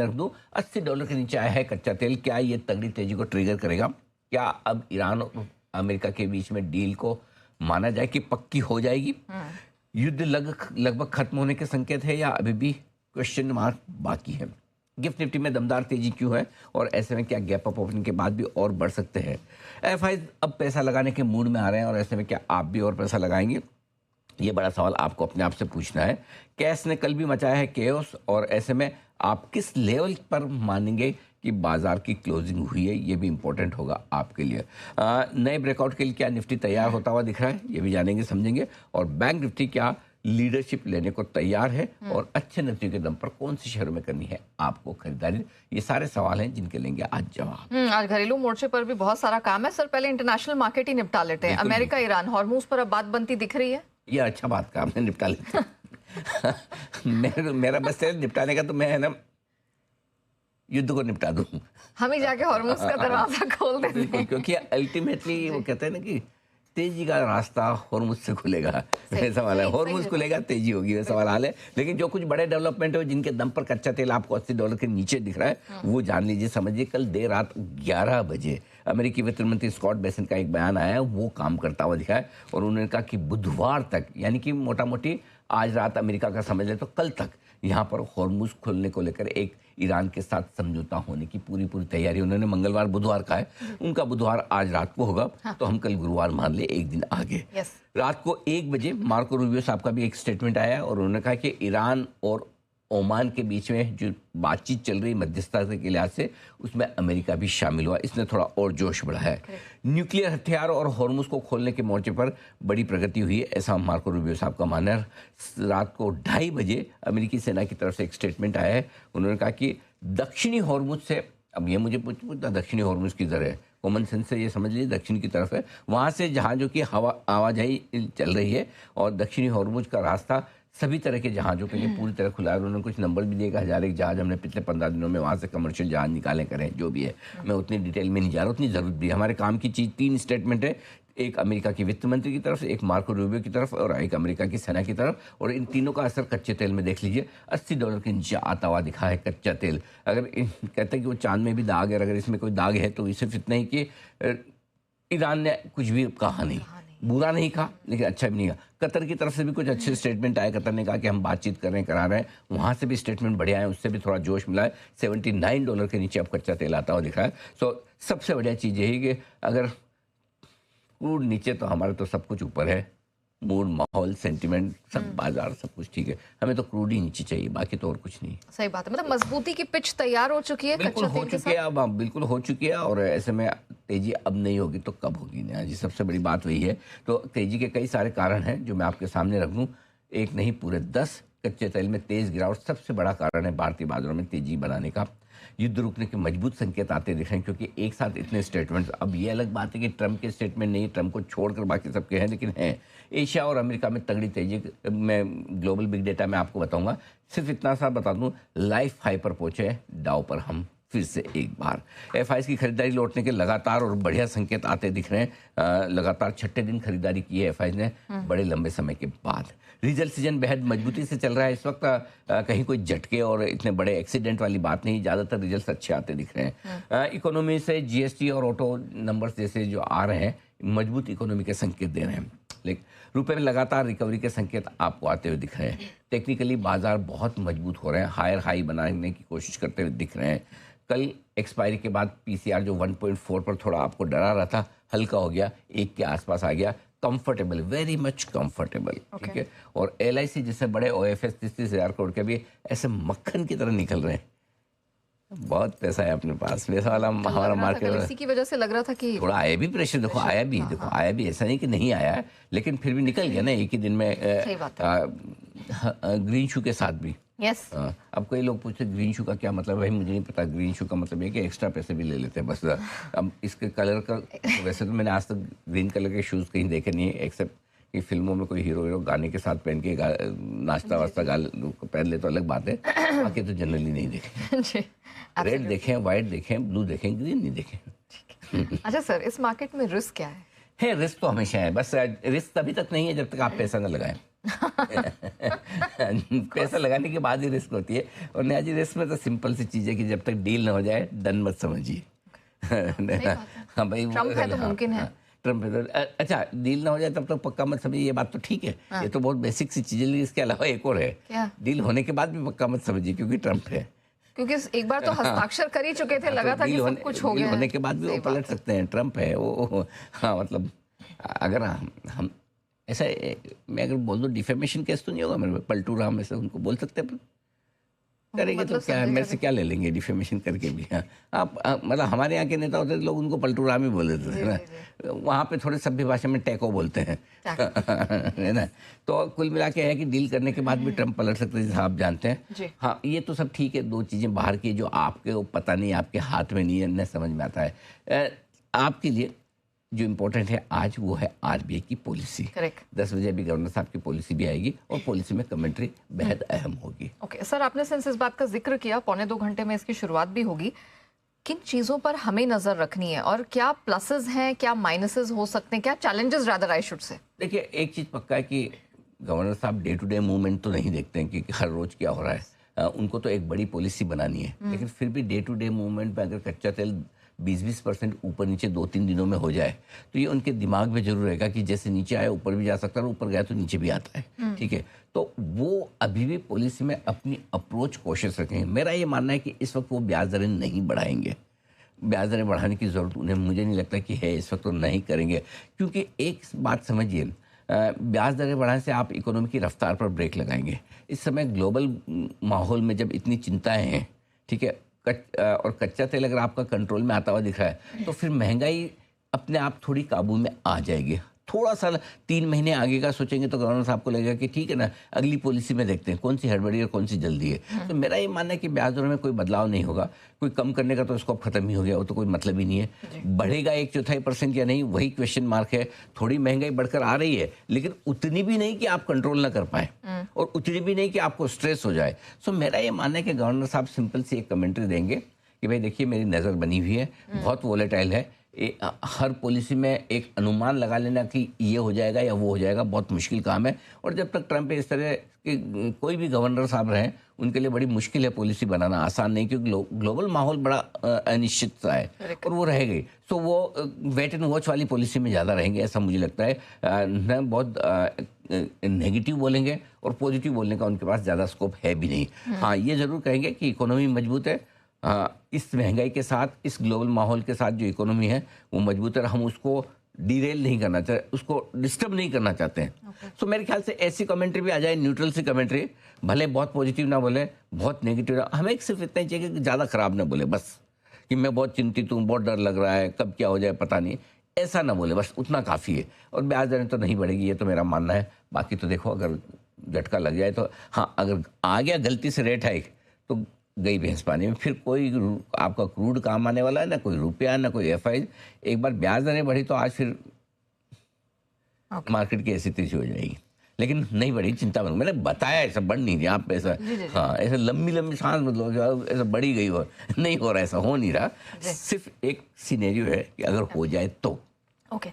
सामने रख दूं, $80 के नीचे आया है कच्चा तेल। क्या ये तगड़ी तेजी को ट्रिगर करेगा? क्या अब ईरान और अमेरिका के बीच में डील को माना जाए कि पक्की हो जाएगी? युद्ध लगभग खत्म होने के संकेत है या अभी भी क्वेश्चन मार्क बाकी है? गिफ्ट निफ्टी में दमदार तेजी क्यों है और ऐसे में क्या गैप अप ओपनिंग के बाद भी और बढ़ सकते हैं? एफआई अब पैसा लगाने के मूड में आ रहे हैं और ऐसे में क्या आप भी और पैसा लगाएंगे? ये बड़ा सवाल आपको अपने आप से पूछना है। कैश ने कल भी मचाया है केओस और ऐसे में आप किस लेवल पर मानेंगे कि बाजार की क्लोजिंग हुई है? ये भी इंपॉर्टेंट होगा आपके लिए। नए ब्रेकआउट के लिए क्या निफ्टी तैयार होता हुआ दिख रहा है? ये भी जानेंगे समझेंगे। और बैंक निफ्टी क्या लीडरशिप लेने को तैयार है और अच्छे निफ्टी के दम पर कौन से शहरों में करनी है आपको खरीदारी? ये सारे सवाल हैं जिनके लेंगे आज जवाब। आज घरेलू मोर्चे पर भी बहुत सारा काम है सर। पहले इंटरनेशनल मार्केट ही निपटा लेते हैं। अमेरिका ईरान हॉर्मूज पर अब बात बनती दिख रही है। ये अच्छा बात का आपने निपटा लेते मेरा बस है निपटाने का, तो मैं है ना युद्ध को निपटा दूं। हम ही जाके हॉर्मूज का दरवाजा खोल देते हैं। क्योंकि अल्टीमेटली वो कहते हैं ना कि तेजी का रास्ता हॉर्मूज से खुलेगा। वैसा वाला है, हॉर्मूज खुलेगा तेजी होगी, वैसा वाला हाल है। लेकिन जो कुछ बड़े डेवलपमेंट है जिनके दम पर कच्चा तेल आपको $80 के नीचे दिख रहा है, वो जान लीजिए, समझिए। कल देर रात 11 बजे अमेरिकी वित्त मंत्री स्कॉट बेसेंट का एक बयान आया है, वो काम करता हुआ दिखा है और उन्होंने कहा कि बुधवार तक, यानी कि मोटा मोटी आज रात अमेरिका का समझ ले तो कल तक यहाँ पर हॉर्मूज खोलने को लेकर एक ईरान के साथ समझौता होने की पूरी तैयारी। उन्होंने मंगलवार बुधवार का है, उनका बुधवार आज रात को होगा। तो हम कल गुरुवार मान ले, एक दिन आगे। रात को 1 बजे मार्को रूबियो साहब का भी एक स्टेटमेंट आया है और उन्होंने कहा कि ईरान और ओमान के बीच में जो बातचीत चल रही मध्यस्थता के लिहाज से, उसमें अमेरिका भी शामिल हुआ। इसने थोड़ा और जोश बढ़ा है। न्यूक्लियर हथियार और हॉर्मूज को खोलने के मोर्चे पर बड़ी प्रगति हुई है, ऐसा मार्को रूबियो साहब का मानना है। रात को 2:30 बजे अमेरिकी सेना की तरफ से एक स्टेटमेंट आया है। उन्होंने कहा कि दक्षिणी हॉर्मूज से, अब ये मुझे पूछता दक्षिणी हॉर्मूज किधर है, कॉमन सेंस से ये समझ लीजिए दक्षिण की तरफ है, वहाँ से जहाज़ों की आवाजाही चल रही है और दक्षिणी हॉर्मूज का रास्ता सभी तरह के जहाज़ों के लिए पूरी तरह खुला है। उन्होंने कुछ नंबर भी दिए कि 1001 जहाज़ हमने पिछले 15 दिनों में वहाँ से कमर्शियल जहाज़ निकाले करें, जो भी है। मैं उतनी डिटेल में नहीं जा रहा, उतनी ज़रूरत भी है। हमारे काम की चीज़ 3 स्टेटमेंट है, एक अमेरिका की वित्त मंत्री की तरफ से, एक मार्को रूबियो की तरफ और एक अमेरिका की सेना की तरफ। और इन तीनों का असर कच्चे तेल में देख लीजिए, $80 के नीचे आता हुआ दिखा है कच्चा तेल। अगर कहते हैं कि वो चांद में भी दाग है, अगर इसमें कोई दाग है तो सिर्फ इतना ही कि ईरान ने कुछ भी कहा नहीं, बुरा नहीं कहा लेकिन अच्छा भी नहीं कहा। कतर की तरफ से भी कुछ अच्छे स्टेटमेंट आए। कतर ने कहा कि हम बातचीत कर रहे हैं, करा रहे हैं, वहाँ से भी स्टेटमेंट बढ़िया है, उससे भी थोड़ा जोश मिला है। $79 के नीचे अब कच्चा तेल आता हुआ दिख रहा है। सो सबसे बढ़िया चीज़ यही कि अगर क्रूड नीचे तो हमारा तो सब कुछ ऊपर है, मूड, माहौल, सेंटिमेंट, सब बाजार सब कुछ ठीक है। हमें तो क्रूड ही नीचे चाहिए, बाकी तो और कुछ नहीं। सही बात है, मतलब मजबूती की पिच तैयार हो चुकी है। बिल्कुल हो चुकी है, अब बिल्कुल हो चुकी है। और ऐसे में तेजी अब नहीं होगी तो कब होगी ना जी, सबसे बड़ी बात वही है। तो तेजी के कई सारे कारण हैं जो मैं आपके सामने रख दूं, एक नहीं पूरे 10। कच्चे तेल में तेज गिरावट सबसे बड़ा कारण है भारतीय बाजारों में तेजी बनाने का। युद्ध रुकने के मजबूत संकेत आते दिख रहे हैं, क्योंकि एक साथ इतने स्टेटमेंट्स। अब ये अलग बात है कि ट्रंप के स्टेटमेंट नहीं, ट्रंप को छोड़कर बाकी सबके हैं, लेकिन हैं। एशिया और अमेरिका में तगड़ी तेजी, मैं ग्लोबल बिग डेटा में आपको बताऊंगा। सिर्फ इतना सा बता दूं, लाइफ हाई पर पहुंचे डाउ पर हम फिर से एक बार। एफआईज की खरीदारी लौटने के लगातार और बढ़िया संकेत आते दिख रहे हैं। लगातार 6ठे दिन खरीदारी की है एफआईज ने बड़े लंबे समय के बाद। रिजल्ट सीजन बेहद मजबूती से चल रहा है इस वक्त। कहीं कोई झटके और इतने बड़े एक्सीडेंट वाली बात नहीं, ज़्यादातर रिजल्ट अच्छे आते दिख रहे हैं। इकोनॉमी से जीएसटी और ऑटो नंबर्स जैसे जो आ रहे हैं, मजबूत इकोनॉमी के संकेत दे रहे हैं। लेकिन रुपए में लगातार रिकवरी के संकेत आपको आते हुए दिख रहे हैं। टेक्निकली बाजार बहुत मजबूत हो रहे हैं, हायर हाई बनाने की कोशिश करते हुए दिख रहे हैं। कल एक्सपायरी के बाद पीसीआर जो 1.4 पर थोड़ा आपको डरा रहा था, हल्का हो गया, 1 के आसपास आ गया। कंफर्टेबल, वेरी मच कंफर्टेबल, ठीक है। और एलआईसी जैसे बड़े ओएफएस 30-30 हज़ार करोड़ के भी ऐसे मक्खन की तरह निकल रहे हैं। बहुत पैसा है अपने पास, वैसा वाला हमारा मार्केट। इसी की वजह से लग रहा था कि थोड़ा आया भी प्रेशर, देखो आया भी, देखो आया भी, ऐसा नहीं कि नहीं आया है, लेकिन फिर भी निकल गया ना एक ही दिन में। ग्रीन शू के साथ भी। यस। अब कई लोग पूछते ग्रीन शू का क्या मतलब है? भाई मुझे नहीं पता। ग्रीन शू का मतलब है कि एक्स्ट्रा पैसे भी ले लेते हैं बस। अब इसके कलर का, वैसे तो मैंने आज तक ग्रीन कलर के शूज़ कहीं देखे नहीं है, एक्सेप्ट कि फिल्मों में कोई हीरो गाने के साथ पहन के नाश्ता वास्ता पहन ले तो अलग बात है, बाकी तो जनरली नहीं देखे। रेड देखें, वाइट देखें, ब्लू देखें, ग्रीन नहीं देखें। अच्छा सर, इस मार्केट में रिस्क क्या है? रिस्क तो हमेशा है, बस रिस्क तभी तक नहीं है जब तक आप पैसा न लगाएं। पैसा लगाने के बाद ही रिस्क होती है। और नया जी रिस्क में तो सिंपल सी चीज़ है कि जब तक डील ना हो जाए डन मत समझिए। हाँ भाई, ट्रम्प है तो मुमकिन है। ट्रम्प है तो अच्छा, डील ना हो जाए तब तक पक्का मत समझिए, ये बात तो ठीक है। ये तो बहुत बेसिक सी चीज़ है, लेकिन इसके अलावा एक और है, क्या? डील होने के बाद भी पक्का मत समझिए, क्योंकि ट्रम्प है। क्योंकि एक बार तो हस्ताक्षर कर ही चुके थे, लगा था कि सब कुछ हो डील गया होने है। के बाद भी वो सही पलट बात है। सकते हैं, ट्रम्प है वो। हाँ मतलब, अगर हम ऐसा, मैं अगर बोल दूँ डिफेमेशन केस तो नहीं होगा मेरे पे, पलटू राम ऐसे उनको बोल सकते हैं अपन। करेंगे तो मतलब क्या है, संजय मेरे से क्या ले लेंगे डिफेमेशन करके भी। हाँ, आप मतलब हमारे यहाँ के नेता होते थे, लोग उनको पलटू राम ही बोल देते थे ना। वहाँ पे थोड़े सभ्य भाषा में टैको बोलते हैं, है ना। तो कुल मिला के है कि डील करने के बाद भी ट्रम्प पलट सकते हैं, जैसा आप जानते जी। हैं। हाँ, ये तो सब ठीक है, दो चीज़ें बाहर की जो आपके वो पता नहीं, आपके हाथ में नहीं है, न समझ में आता है। आपके लिए जो इम्पोर्टेंट है आज वो है आरबीआई की पॉलिसी। करेक्ट। 10 बजे अभी गवर्नर साहब की पॉलिसी भी आएगी और पॉलिसी में कमेंट्री बेहद अहम होगी। ओके सर, आपने सिंस इस बात का जिक्र किया, 1.25 घंटे में इसकी शुरुआत भी होगी। किन चीजों पर हमें नजर रखनी है और क्या प्लसेस हैं, क्या माइनसेस हो सकते हैं, क्या challenges rather I should say? देखिए, एक चीज़ पक्का है कि गवर्नर साहब डे टू डे मूवमेंट तो नहीं देखते हैं कि हर रोज़ क्या हो रहा है। उनको तो एक बड़ी पॉलिसी बनानी है, लेकिन फिर भी डे टू डे मूवमेंट में अगर कच्चा तेल 20% ऊपर नीचे 2-3 दिनों में हो जाए तो ये उनके दिमाग में जरूर रहेगा कि जैसे नीचे आया ऊपर भी जा सकता है और ऊपर गया तो नीचे भी आता है। ठीक है, तो वो अभी भी पॉलिसी में अपनी अप्रोच कोशिश रखेंगे। मेरा ये मानना है कि इस वक्त वो ब्याज दरें नहीं बढ़ाएंगे। ब्याज दरें बढ़ाने की ज़रूरत उन्हें, मुझे नहीं लगता कि है इस वक्त, तो नहीं करेंगे। क्योंकि एक बात समझिए, ब्याज दरें बढ़ाने से आप इकोनॉमी की रफ्तार पर ब्रेक लगाएंगे। इस समय ग्लोबल माहौल में जब इतनी चिंताएं हैं, ठीक है, और कच्चा तेल अगर आपका कंट्रोल में आता हुआ दिख रहा है तो फिर महंगाई अपने आप थोड़ी काबू में आ जाएगी। थोड़ा सा 3 महीने आगे का सोचेंगे तो गवर्नर साहब को लगेगा कि ठीक है ना, अगली पॉलिसी में देखते हैं कौन सी हड़बड़ी है, कौन सी जल्दी है। तो मेरा ये मानना है कि ब्याज दरों में कोई बदलाव नहीं होगा। कोई कम करने का तो स्कोप खत्म ही हो गया, वो तो कोई मतलब ही नहीं है। बढ़ेगा 1/4% या नहीं, वही क्वेश्चन मार्क है। थोड़ी महंगाई बढ़कर आ रही है, लेकिन उतनी भी नहीं कि आप कंट्रोल ना कर पाए और उतनी भी नहीं कि आपको स्ट्रेस हो जाए। सो मेरा ये मानना है कि गवर्नर साहब सिंपल सी एक कमेंट्री देंगे कि भाई देखिए, मेरी नज़र बनी हुई है, बहुत वोलेटाइल है। हर पॉलिसी में एक अनुमान लगा लेना कि ये हो जाएगा या वो हो जाएगा बहुत मुश्किल काम है। और जब तक ट्रम्प इस तरह के कोई भी गवर्नर साहब रहें, उनके लिए बड़ी मुश्किल है पॉलिसी बनाना, आसान नहीं, क्योंकि ग्लोबल माहौल बड़ा अनिश्चित सा है और वो रहेगी। तो वो वेट एंड वॉच वाली पॉलिसी में ज़्यादा रहेंगे, ऐसा मुझे लगता है। न बहुत नेगेटिव बोलेंगे और पॉजिटिव बोलने का उनके पास ज़्यादा स्कोप है भी नहीं। हाँ, ये ज़रूर कहेंगे कि इकोनॉमी मजबूत है। इस महंगाई के साथ, इस ग्लोबल माहौल के साथ जो इकोनॉमी है वो मजबूत है, हम उसको डीरेल नहीं करना चाहते, उसको डिस्टर्ब नहीं करना चाहते हैं। सो मेरे ख्याल से ऐसी कमेंट्री भी आ जाए, न्यूट्रल सी कमेंट्री, भले बहुत पॉजिटिव ना बोले, बहुत नेगेटिव ना, हमें सिर्फ इतना ही चाहिए कि ज़्यादा खराब ना बोले, बस कि मैं बहुत चिंतित हूँ, बहुत डर लग रहा है, कब क्या हो जाए पता नहीं, ऐसा ना बोले, बस उतना काफ़ी है। और ब्याज दरें तो नहीं बढ़ेगी, ये तो मेरा मानना है। बाकी तो देखो, अगर झटका लग जाए तो हाँ, अगर आ गया गलती से रेट हाइक तो गई भैंस पानी में, फिर कोई आपका क्रूड काम आने वाला है ना, कोई रुपया ना कोई एफआई। एक बार ब्याज दरें बढ़ी तो आज फिर मार्केट की ऐसी तेजी हो जाएगी, लेकिन नहीं बढ़ी, चिंता मत। मैंने बताया ऐसा बढ़ नहीं रही, आप ऐसा हाँ ऐसा लंबी लंबी सांस मतलब ऐसा बढ़ी गई हो, नहीं हो रहा, ऐसा हो नहीं रहा। सिर्फ एक सिनेरियो है कि अगर हो जाए तो। ओके।